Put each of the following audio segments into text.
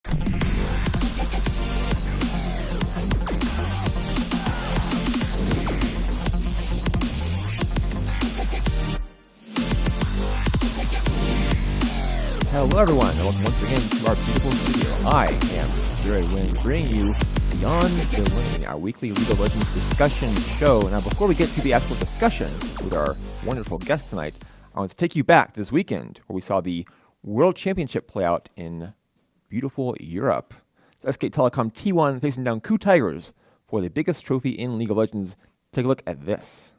Hello everyone, and welcome once again to our beautiful studio. I am Wynne, bringing you Beyond the Lane, our weekly League of Legends discussion show. Now, before we get to the actual discussion with our wonderful guest tonight, I want to take you back this weekend where we saw the World Championship play out in beautiful Europe. SK Telecom T1 facing down KOO Tigers for the biggest trophy in League of Legends. Take a look at this.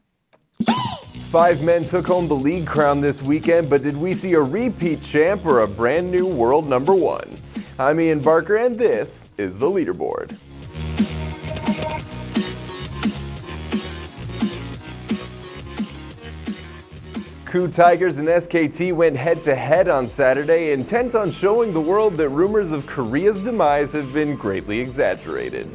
5 men took home the league crown this weekend, but did we see a repeat champ or a brand new world number one? I'm Ian Barker, and this is the leaderboard. KOO Tigers and SKT went head-to-head on Saturday, intent on showing the world that rumors of Korea's demise have been greatly exaggerated.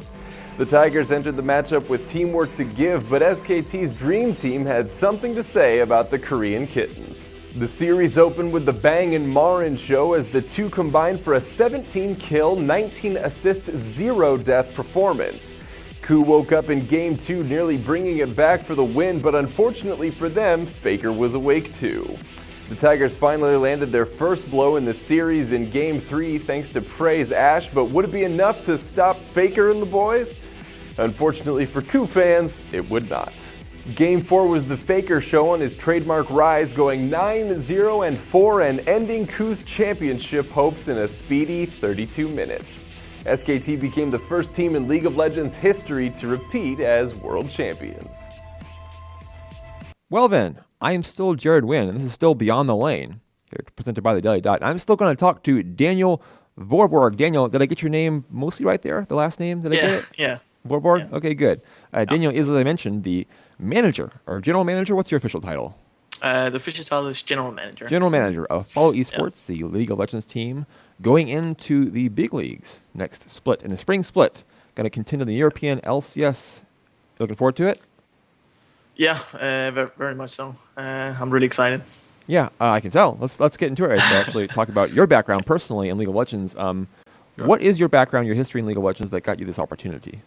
The Tigers entered the matchup with teamwork to give, but SKT's dream team had something to say about the Korean Kittens. The series opened with the Bang and Marin show as the two combined for a 17-kill, 19-assist, 0-death performance. KOO woke up in Game 2 nearly bringing it back for the win, but unfortunately for them, Faker was awake too. The Tigers finally landed their first blow in the series in Game 3 thanks to Prey's Ashe, but would it be enough to stop Faker and the boys? Unfortunately for KOO fans, it would not. Game 4 was the Faker show on his trademark rise, going 9-0-4 and ending KOO's championship hopes in a speedy 32 minutes. SKT became the first team in League of Legends history to repeat as world champions. Well then, I am still Wynne, and this is still Beyond the Lane, here presented by the Daily Dot. I'm still going to talk to Daniel Vorborg. Daniel, did I get your name mostly right there? The last name? Did I get it? Yeah. Vorborg? Yeah. Okay, good. Yeah. Daniel is, as I mentioned, the manager, or general manager. What's your official title? The official title is general manager. General manager of Follow Esports, the League of Legends team, going into the big leagues next split, in the spring split. Going to contend in the European LCS. Looking forward to it? Yeah, very much so. I'm really excited. Yeah, I can tell. Let's get into it to actually talk about your background personally in League of Legends. Sure. What is your background, your history in League of Legends that got you this opportunity?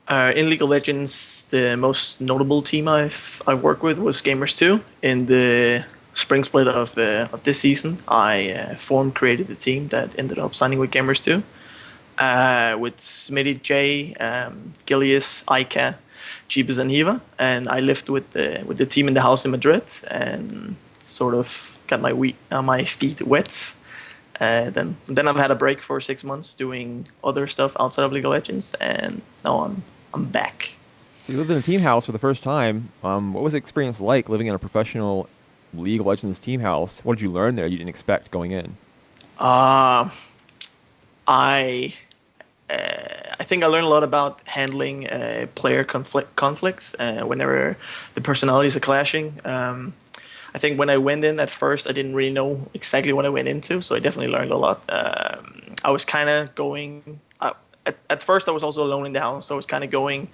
In League of Legends, the most notable team I've worked with was Gamers 2. In the spring split of this season, I created the team that ended up signing with Gamers 2. With Smitty J, Gilius, Ika, Jeebus, and Hiva, and I lived with the team in the house in Madrid and sort of got my feet wet. Then I've had a break for 6 months doing other stuff outside of League of Legends, and now I'm back. So you lived in a team house for the first time. What was the experience like living in a professional League of Legends team house? What did you learn there you didn't expect going in? I think I learned a lot about handling player conflicts whenever the personalities are clashing. I think when I went in at first, I didn't really know exactly what I went into, so I definitely learned a lot. I was kind of going... At first, I was also alone in the house, so I was kind of going...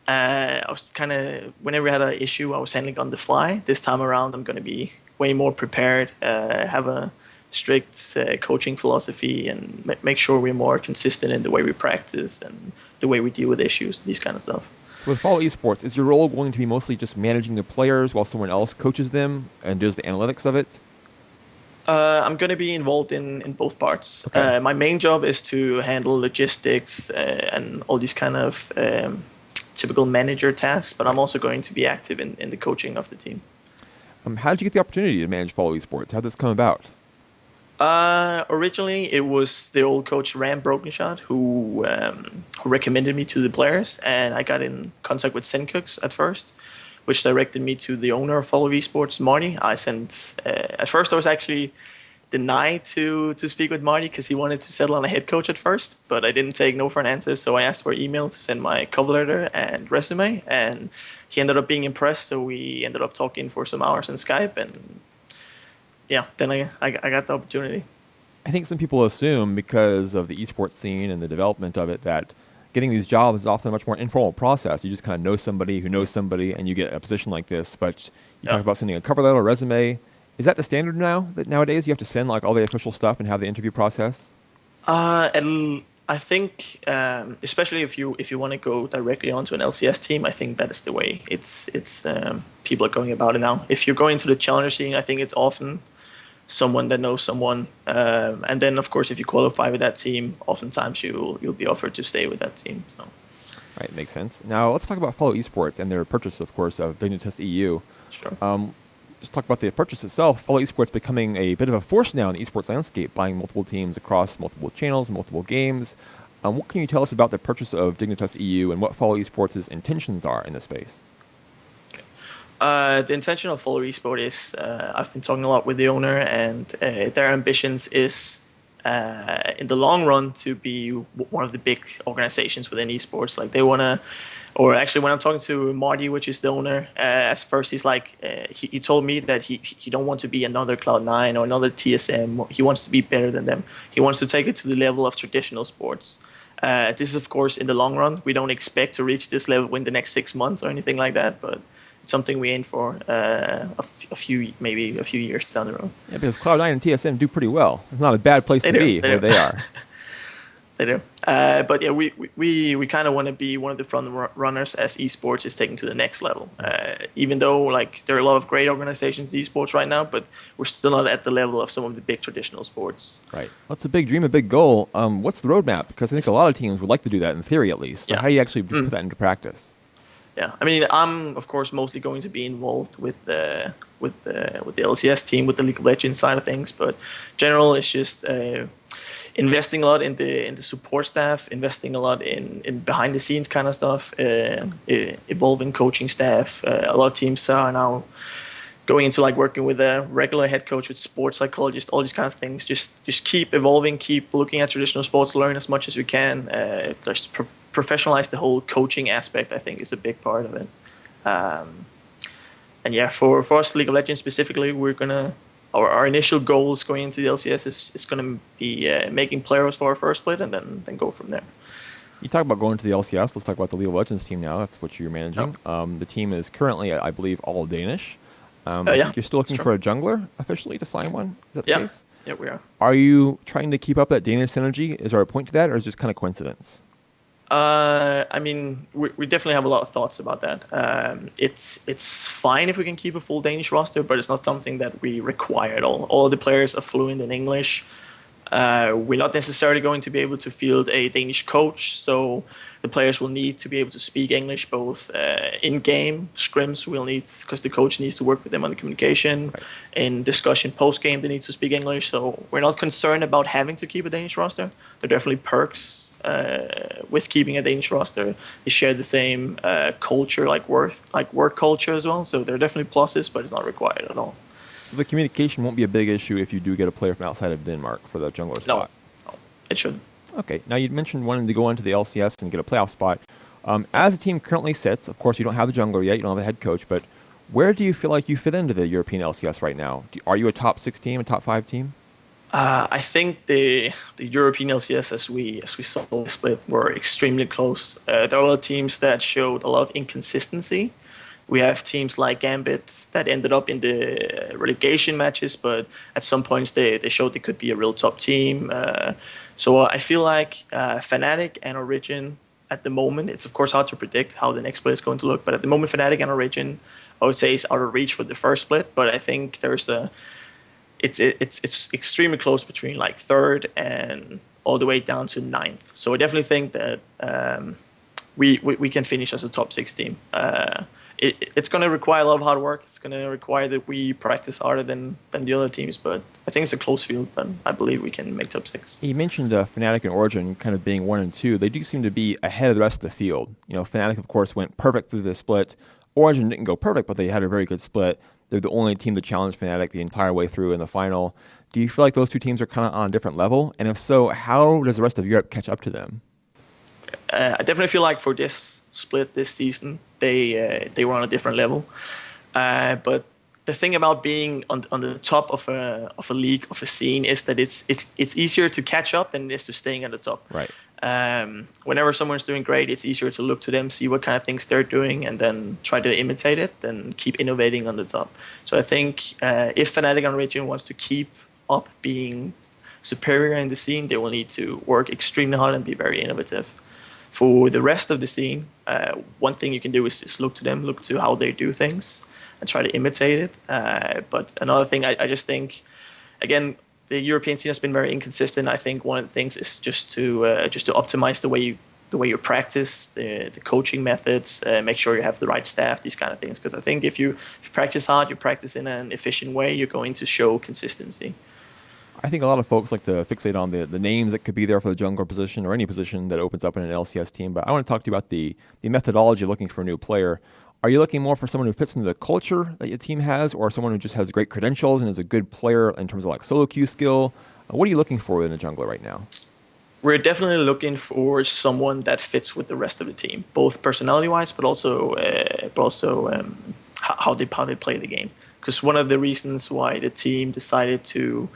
whenever I had an issue, I was handling on the fly. This time around, I'm going to be way more prepared, have a strict coaching philosophy, and make sure we're more consistent in the way we practice and the way we deal with issues, these kind of stuff. So with Follow Esports, is your role going to be mostly just managing the players while someone else coaches them and does the analytics of it? I'm going to be involved in both parts. Okay. My main job is to handle logistics and all these kind of typical manager tasks, but I'm also going to be active in the coaching of the team. How did you get the opportunity to manage Follow Esports? How did this come about? Originally, it was the old coach Ram Brokenshot who recommended me to the players, and I got in contact with Sencooks at first, which directed me to the owner of Follow Esports, Marty. At first I was actually denied to speak with Marty because he wanted to settle on a head coach at first, but I didn't take no for an answer, so I asked for email to send my cover letter and resume, and he ended up being impressed, so we ended up talking for some hours on Skype, and yeah, then I got the opportunity. I think some people assume, because of the esports scene and the development of it, that getting these jobs is often a much more informal process. You just kind of know somebody who knows somebody, and you get a position like this. But you talk about sending a cover letter, a resume. Is that the standard now? That nowadays you have to send like all the official stuff and have the interview process? I think, especially if you want to go directly onto an LCS team, I think that is the way it's people are going about it now. If you're going to the challenger scene, I think it's often someone that knows someone, and then of course if you qualify with that team, oftentimes you'll be offered to stay with that team. So. Right, makes sense. Now let's talk about Follow Esports and their purchase, of course, of Dignitas EU. Sure. Just talk about the purchase itself. Follow Esports becoming a bit of a force now in the esports landscape, buying multiple teams across multiple channels and multiple games. What can you tell us about the purchase of Dignitas EU and what Follow Esports' intentions are in this space? Okay. The intention of Follow Esports is I've been talking a lot with the owner, and their ambitions is in the long run to be one of the big organizations within esports. Like they want to. Or actually, when I'm talking to Marty, which is the owner, as first he's like, he told me that he don't want to be another Cloud9 or another TSM. He wants to be better than them. He wants to take it to the level of traditional sports. This is, of course, in the long run. We don't expect to reach this level in the next 6 months or anything like that, but it's something we aim for maybe a few years down the road. Yeah, because Cloud9 and TSM do pretty well. It's not a bad place to be where they are. They do. But yeah, we kind of want to be one of the front runners as esports is taken to the next level. Even though like there are a lot of great organizations in esports right now, but we're still not at the level of some of the big traditional sports. Right. Well, it's a big dream, a big goal. What's the roadmap? Because I think a lot of teams would like to do that in theory, at least. So how do you actually put that into practice? Yeah, I mean, I'm of course mostly going to be involved with the LCS team, with the League of Legends side of things, but general it's just investing a lot in the support staff, investing a lot in behind the scenes kind of stuff, evolving coaching staff. A lot of teams are now going into like working with a regular head coach, with sports psychologist, all these kind of things. Just keep evolving, keep looking at traditional sports, learn as much as we can. Just professionalize the whole coaching aspect. I think is a big part of it. And yeah, for us, League of Legends specifically, we're gonna. Our initial goals going into the LCS is going to be making players for our first split and then go from there. You talk about going to the LCS. Let's talk about the League of Legends team now. That's what you're managing. Oh. The team is currently, I believe, all Danish. Yeah. You're still looking for a jungler officially to sign one? Is that the case? Yeah, we are. Are you trying to keep up that Danish synergy? Is there a point to that, or is it just kind of coincidence? I mean, we definitely have a lot of thoughts about that. It's fine if we can keep a full Danish roster, but it's not something that we require at all. All of the players are fluent in English. We're not necessarily going to be able to field a Danish coach, so the players will need to be able to speak English both in-game, scrims we'll need, because the coach needs to work with them on the communication. Right. In discussion post-game, they need to speak English, so we're not concerned about having to keep a Danish roster. There are definitely perks with keeping a Danish roster. They share the same culture, like work culture as well. So there are definitely pluses, but it's not required at all. So the communication won't be a big issue if you do get a player from outside of Denmark for the jungler spot? No, it shouldn't. Okay. Now, you mentioned wanting to go into the LCS and get a playoff spot. As the team currently sits, of course, you don't have the jungler yet. You don't have a head coach. But where do you feel like you fit into the European LCS right now? Are you a top 6 team, a top 5 team? I think the European LCS, as we saw the split, were extremely close. There are a lot of teams that showed a lot of inconsistency. We have teams like Gambit that ended up in the relegation matches, but at some points they showed they could be a real top team. So I feel like Fnatic and Origin at the moment, it's of course hard to predict how the next split is going to look, but at the moment Fnatic and Origin, I would say, is out of reach for the first split. But I think there's it's extremely close between like 3rd and all the way down to 9th. So I definitely think that we can finish as a top 6 team. It's going to require a lot of hard work. It's going to require that we practice harder than the other teams. But I think it's a close field, but I believe we can make top 6. You mentioned Fnatic and Origin kind of being 1 and 2. They do seem to be ahead of the rest of the field. You know, Fnatic, of course, went perfect through the split. Origin didn't go perfect, but they had a very good split. They're the only team to challenge Fnatic the entire way through in the final. Do you feel like those two teams are kind of on a different level? And if so, how does the rest of Europe catch up to them? I definitely feel like for this split this season, they were on a different level. But the thing about being on the top of a league, of a scene, is that it's easier to catch up than it is to staying at the top. Right. Whenever someone's doing great, it's easier to look to them, see what kind of things they're doing, and then try to imitate it, then keep innovating on the top. So I think if Fnatic and Origin wants to keep up being superior in the scene, they will need to work extremely hard and be very innovative. For the rest of the scene, one thing you can do is look to them, look to how they do things, and try to imitate it. But another thing, I just think, again, the European scene has been very inconsistent. I think one of the things is just to optimize the way you practice, the coaching methods, make sure you have the right staff, these kind of things. Because I think if you practice hard, you practice in an efficient way, you're going to show consistency. I think a lot of folks like to fixate on the names that could be there for the jungler position or any position that opens up in an LCS team. But I want to talk to you about the methodology of looking for a new player. Are you looking more for someone who fits into the culture that your team has, or someone who just has great credentials and is a good player in terms of like solo queue skill? What are you looking for in a jungler right now? We're definitely looking for someone that fits with the rest of the team, both personality-wise, but also how they play the game. Because one of the reasons why the team decided to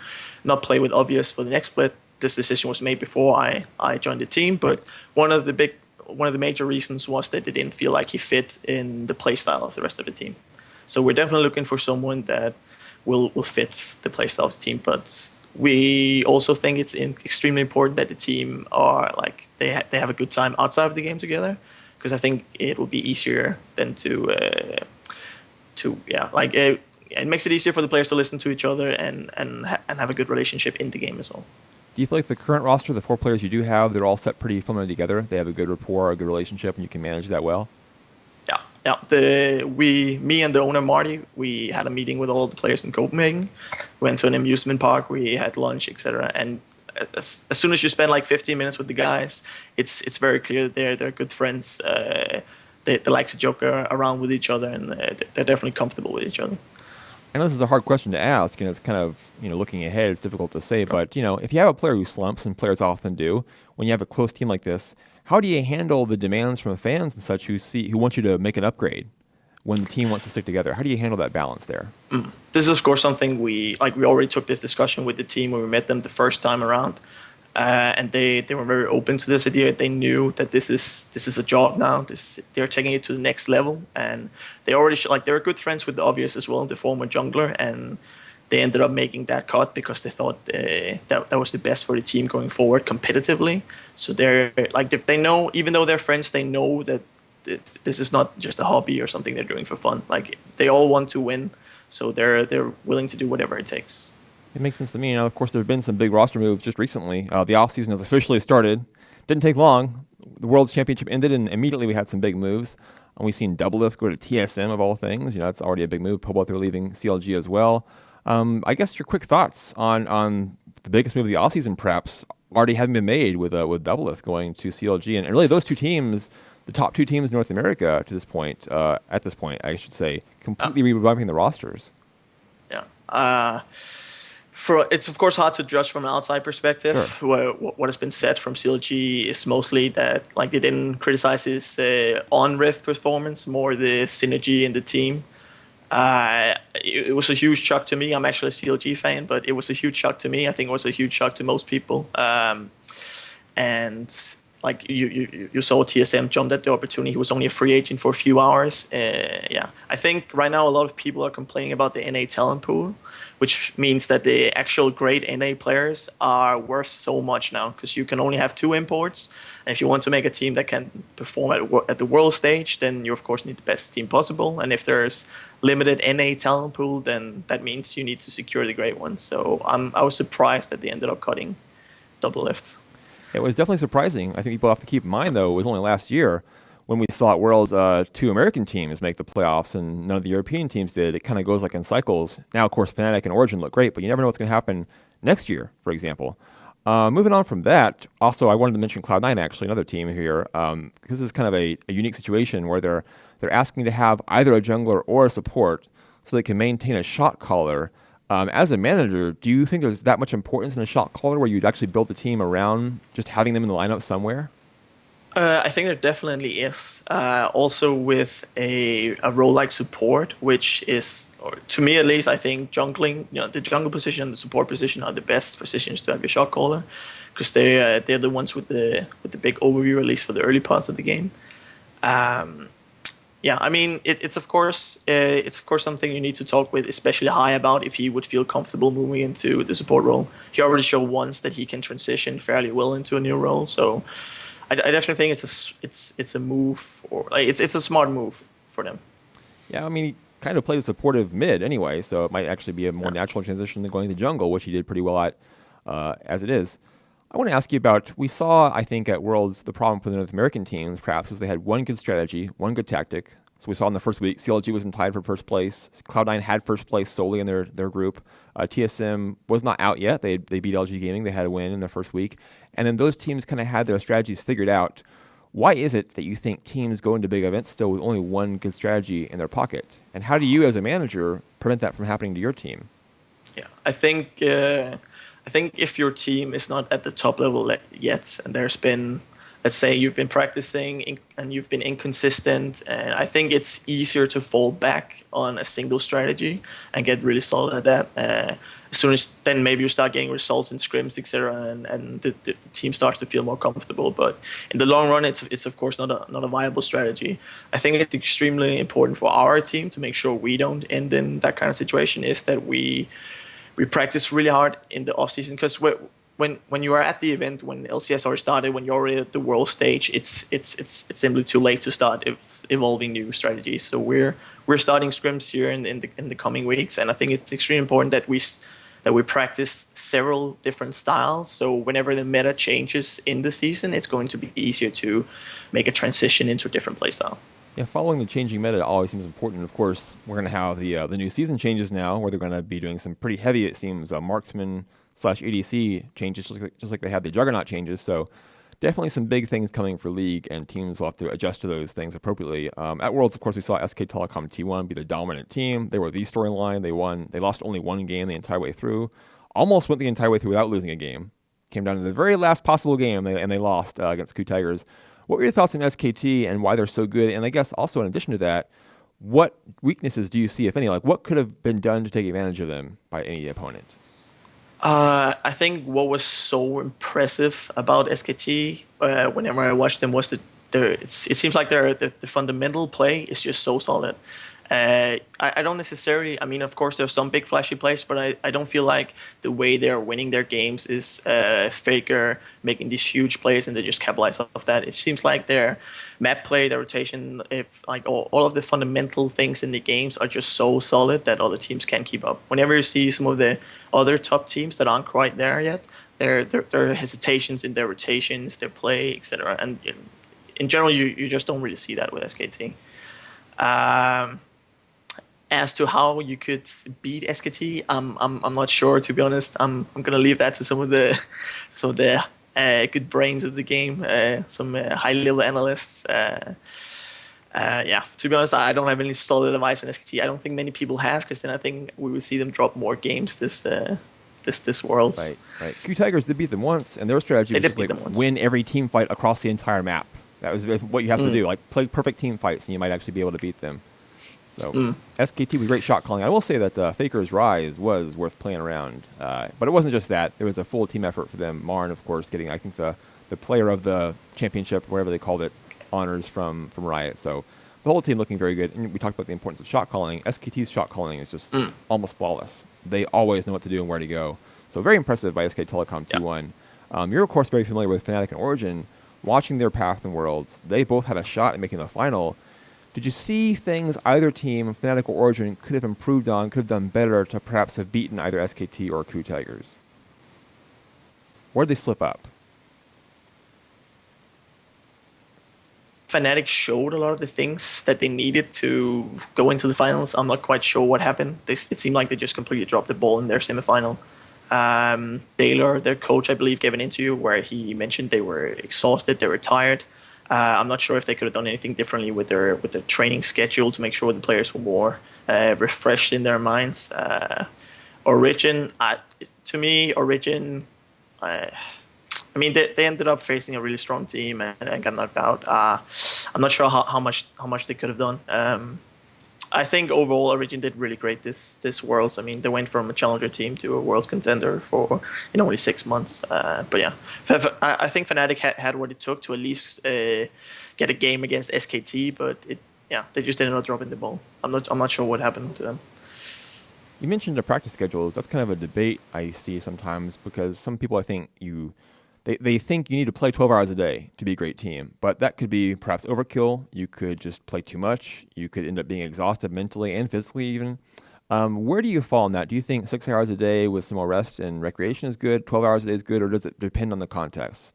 not play with Obvious for the next split, this decision was made before I joined the team. But one of the major reasons was that they didn't feel like he fit in the playstyle of the rest of the team. So we're definitely looking for someone that will fit the playstyle of the team. But we also think it's extremely important that the team are like they have a good time outside of the game together. Because I think it will be easier than it makes it easier for the players to listen to each other and have a good relationship in the game as well. Do you feel like the current roster, the 4 players you do have, they're all set pretty familiar together? They have a good rapport, a good relationship, and you can manage that well? Yeah. Me and the owner Marty, we had a meeting with all the players in Copenhagen. We went to an amusement park, we had lunch, etc. And as soon as you spend like 15 minutes with the guys, it's very clear that they're good friends. They like to joke around with each other, and they're definitely comfortable with each other. I know this is a hard question to ask, and it's kind of, looking ahead, it's difficult to say, but, if you have a player who slumps, and players often do, when you have a close team like this, how do you handle the demands from fans and such who want you to make an upgrade when the team wants to stick together? How do you handle that balance there? This is, of course, something we already took this discussion with the team when we met them the first time around. And they were very open to this idea. They knew that this is a job now. They're taking it to the next level, and they already they're good friends with the Obvious as well, the former jungler, and they ended up making that cut because they thought that was the best for the team going forward competitively. So they know, even though they're friends, they know that this is not just a hobby or something they're doing for fun. Like they all want to win, so they're willing to do whatever it takes. It makes sense to me. Now, of course, there have been some big roster moves just recently. The offseason has officially started. Didn't take long. The World's Championship ended, and immediately we had some big moves. And we've seen Doublelift go to TSM, of all things. That's already a big move. Pobot, they're leaving CLG as well. I guess your quick thoughts on the biggest move of the offseason, perhaps, already having been made with Doublelift going to CLG. And really, those two teams, the top 2 teams in North America at this point, I should say, completely revamping the rosters. Yeah. It's of course hard to judge from an outside perspective. Sure. What has been said from CLG is mostly that they didn't criticize his on-riff performance, more the synergy in the team. It was a huge shock to me. I'm actually a CLG fan, but it was a huge shock to me. I think it was a huge shock to most people. And you saw TSM jumped at the opportunity. He was only a free agent for a few hours. I think right now a lot of people are complaining about the NA talent pool, which means that the actual great NA players are worth so much now because you can only have 2 imports. And if you want to make a team that can perform at the world stage, then you of course need the best team possible. And if there's limited NA talent pool, then that means you need to secure the great ones. So I was surprised that they ended up cutting Doublelift. It was definitely surprising. I think people have to keep in mind, though, it was only last year when we saw at Worlds 2 American teams make the playoffs and none of the European teams did. It kind of goes like in cycles. Now, of course, Fnatic and Origin look great, but you never know what's going to happen next year, for example. Moving on from that, also, I wanted to mention Cloud9, actually, another team here, because this is kind of a unique situation where they're asking to have either a jungler or a support so they can maintain a shot caller. As a manager, do you think there's that much importance in a shot caller where you'd actually build the team around just having them in the lineup somewhere? I think there definitely is. Also with a role like support, which is, or to me at least, I think jungling, the jungle position and the support position are the best positions to have your shot caller, because they're the ones with the big overview, at least for the early parts of the game. Yeah, I mean, it's of course something you need to talk with, especially High about if he would feel comfortable moving into the support role. He already showed once that he can transition fairly well into a new role, so I definitely think it's a move, or like it's a smart move for them. Yeah, I mean, he kind of played a supportive mid anyway, so it might actually be a more natural transition than going to jungle, which he did pretty well at as it is. I want to ask you about, we saw, I think, at Worlds, the problem for the North American teams, perhaps, was they had one good strategy, one good tactic. So we saw in the first week, CLG wasn't tied for first place. Cloud9 had first place solely in their group. TSM was not out yet. They beat LG Gaming. They had a win in the first week. And then those teams kind of had their strategies figured out. Why is it that you think teams go into big events still with only one good strategy in their pocket? And how do you, as a manager, prevent that from happening to your team? Yeah, I think if your team is not at the top level yet, and there's been, let's say, you've been practicing and you've been inconsistent, and I think it's easier to fall back on a single strategy and get really solid at that. As soon as then maybe you start getting results in scrims, etc., and the team starts to feel more comfortable. But in the long run, it's of course not a viable strategy. I think it's extremely important for our team to make sure we don't end in that kind of situation. Is that we practice really hard in the off season, because when you are at the event, when LCS already started, when you're already at the world stage, it's simply too late to start evolving new strategies. So we're starting scrims here in the coming weeks, and I think it's extremely important that we practice several different styles. So whenever the meta changes in the season, it's going to be easier to make a transition into a different playstyle. Yeah, following the changing meta always seems important. Of course, we're going to have the new season changes now, where they're going to be doing some pretty heavy, it seems, marksman/ADC changes, just like they had the Juggernaut changes. So definitely some big things coming for League, and teams will have to adjust to those things appropriately. At Worlds, of course, we saw SK Telecom T1 be the dominant team. They were the storyline. They won. They lost only one game the entire way through. Almost went the entire way through without losing a game. Came down to the very last possible game, and they lost against Coup Tigers. What were your thoughts on SKT and why they're so good? And I guess also in addition to that, what weaknesses do you see, if any? Like, what could have been done to take advantage of them by any opponent? I think what was so impressive about SKT whenever I watched them was that it seems like the fundamental play is just so solid. I don't necessarily, I mean, of course, there's some big flashy plays, but I don't feel like the way they're winning their games is Faker making these huge plays and they just capitalize off that. It seems like their map play, their rotation, like all of the fundamental things in the games are just so solid that other teams can't keep up. Whenever you see some of the other top teams that aren't quite there yet, there are hesitations in their rotations, their play, etc. And in general, you just don't really see that with SKT. As to how you could beat SKT, I'm not sure, to be honest. I'm gonna leave that to some of the good brains of the game, some high level analysts. Yeah, to be honest, I don't have any solid advice on SKT. I don't think many people have, because then I think we will see them drop more games this Worlds. Right. Coup Tigers did beat them once, and their strategy was just like win every team fight across the entire map. That was what you have to do. Like, play perfect team fights, and you might actually be able to beat them. So SKT with great shot calling. I will say that Faker's Rise was worth playing around, but it wasn't just that. There was a full team effort for them. Marn, of course, getting, I think, the player of the championship, whatever they called it, honors from Riot. So the whole team looking very good. And we talked about the importance of shot calling. SKT's shot calling is just almost flawless. They always know what to do and where to go. So very impressive by SK Telecom T1. You're, of course, very familiar with Fnatic and Origin. Watching their path in Worlds, they both had a shot at making the final. Did you see things either team, Fnatic or Origin, could have improved on, could have done better to perhaps have beaten either SKT or Coup Tigers? Where did they slip up? Fnatic showed a lot of the things that they needed to go into the finals. I'm not quite sure what happened. It seemed like they just completely dropped the ball in their semifinal. Taylor, their coach, I believe, gave an interview where he mentioned they were exhausted, they were tired. I'm not sure if they could have done anything differently with their training schedule to make sure the players were more refreshed in their minds. Origin, to me, Origin, I mean, they ended up facing a really strong team and got knocked out. I'm not sure how much they could have done. I think overall Origin did really great this Worlds. I mean, they went from a challenger team to a Worlds contender in only 6 months. But yeah, I think Fnatic had what it took to at least get a game against SKT, but yeah, they just ended up dropping the ball. I'm not sure what happened to them. You mentioned the practice schedules. That's kind of a debate I see sometimes because some people, I think, they think you need to play 12 hours a day to be a great team, but that could be perhaps overkill. You could just play too much. You could end up being exhausted mentally and physically even. Where do you fall on that? Do you think 6 hours a day with some more rest and recreation is good, 12 hours a day is good, or does it depend on the context?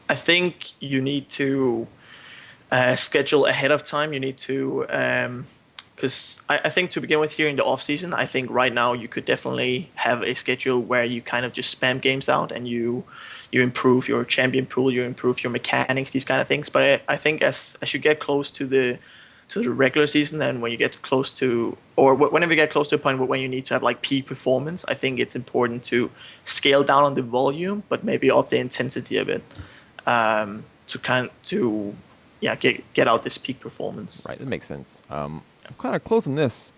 I think you need to schedule ahead of time. You need to, because I think to begin with here in the off season, I think right now you could definitely have a schedule where you kind of just spam games out and you improve your champion pool, you improve your mechanics, these kind of things. But I think as you get close to the regular season, and when you get close to, or whenever you get close to a point when you need to have like peak performance, I think it's important to scale down on the volume, but maybe up the intensity a bit, to get out this peak performance. Right, that makes sense. I'm kind of closing this.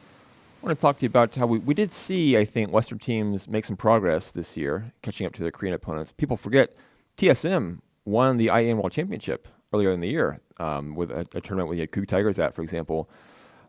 I want to talk to you about how we did see, I think, Western teams make some progress this year, catching up to their Korean opponents. People forget TSM won the IAN World Championship earlier in the year with a tournament where you had Kook Tigers at, for example.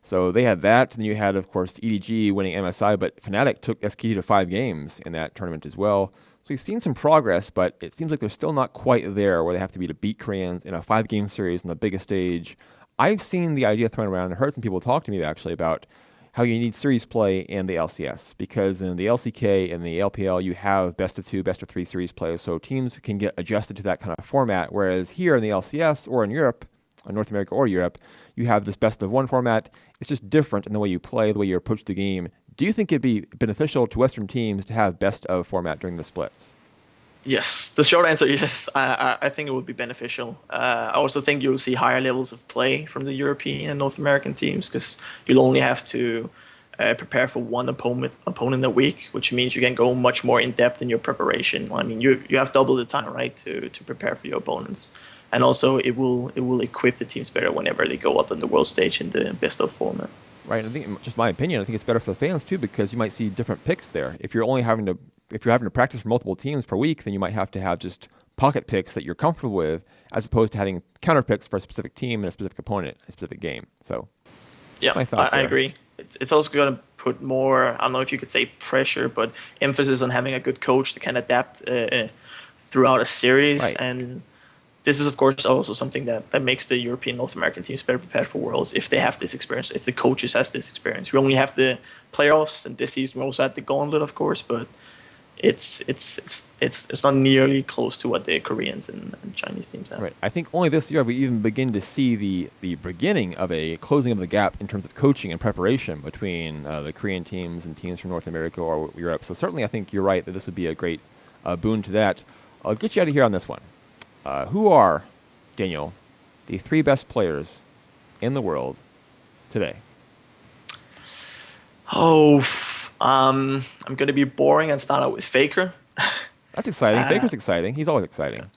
So they had that, and then you had, of course, EDG winning MSI, but Fnatic took SKT to 5 games in that tournament as well. So we've seen some progress, but it seems like they're still not quite there where they have to be to beat Koreans in a 5-game series on the biggest stage. I've seen the idea thrown around and heard some people talk to me actually about how you need series play in the LCS, because in the LCK and the LPL you have best of 2, best of 3 series play, so teams can get adjusted to that kind of format, whereas here in the LCS or in Europe, in North America or Europe, you have this best of 1 format. It's just different in the way you play, the way you approach the game. Do you think it'd be beneficial to Western teams to have best of format during the splits? Yes, the short answer is yes. I think it would be beneficial. I also think you'll see higher levels of play from the European and North American teams because you'll only have to prepare for one opponent a week, which means you can go much more in depth in your preparation. I mean, you have double the time, right, to prepare for your opponents, and also it will equip the teams better whenever they go up on the world stage in the best of format. Right, I think, just my opinion, I think it's better for the fans too because you might see different picks there. If you're having to practice for multiple teams per week, then you might have to have just pocket picks that you're comfortable with, as opposed to having counter picks for a specific team and a specific opponent, a specific game. So, yeah, I agree. It's also going to put more, I don't know if you could say pressure, but emphasis on having a good coach that can adapt throughout a series. Right. And this is, of course, also something that makes the European North American teams better prepared for Worlds if they have this experience, if the coaches has this experience. We only have the playoffs, and this season we also had the gauntlet, of course, but it's not nearly close to what the Koreans and Chinese teams have. Right. I think only this year we even begin to see the beginning of a closing of the gap in terms of coaching and preparation between the Korean teams and teams from North America or Europe. So certainly I think you're right that this would be a great boon to that. I'll get you out of here on this one. Who are, Daniel, the 3 best players in the world today? I'm going to be boring and start out with Faker. That's exciting. Faker's exciting. He's always exciting.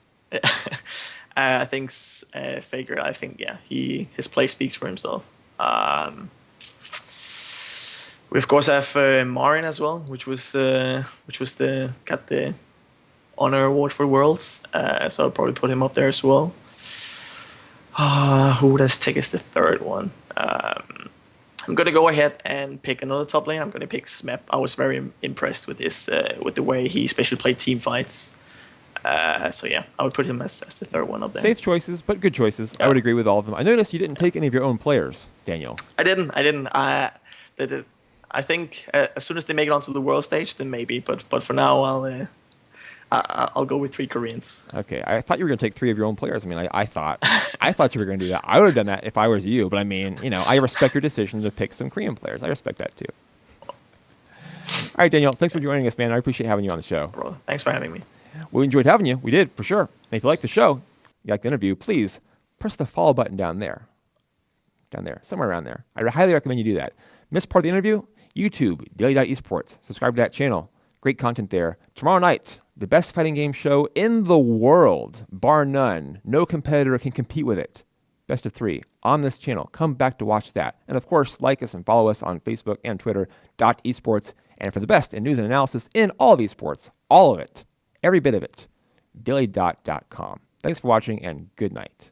I think Faker. I think his play speaks for himself. We of course have Marin as well, which got the honor award for Worlds. So I'll probably put him up there as well. Who would I take as the third one? I'm going to go ahead and pick another top lane. I'm going to pick Smep. I was very impressed with this, with the way he especially played team fights. So yeah, I would put him as the third one up there. Safe choices, but good choices. I would agree with all of them. I noticed you didn't take any of your own players, Daniel. I didn't. I think as soon as they make it onto the world stage, then maybe. But for now, I'll go with 3 Koreans. Okay, I thought you were going to take 3 of your own players. I mean, I thought you were going to do that. I would have done that if I was you. But I mean, I respect your decision to pick some Korean players. I respect that too. All right, Daniel, thanks for joining us, man. I appreciate having you on the show. Bro, thanks for having me. We enjoyed having you. We did, for sure. And if you like the show, you like the interview, please press the follow button down there, somewhere around there. I highly recommend you do that. Missed part of the interview? YouTube, daily.esports. Subscribe to that channel. Great content there. Tomorrow night, the best fighting game show in the world, bar none. No competitor can compete with it. Best of 3 on this channel. Come back to watch that. And of course, like us and follow us on Facebook and Twitter, .esports. And for the best in news and analysis in all of esports, all of it, every bit of it, daily.com. Thanks for watching and good night.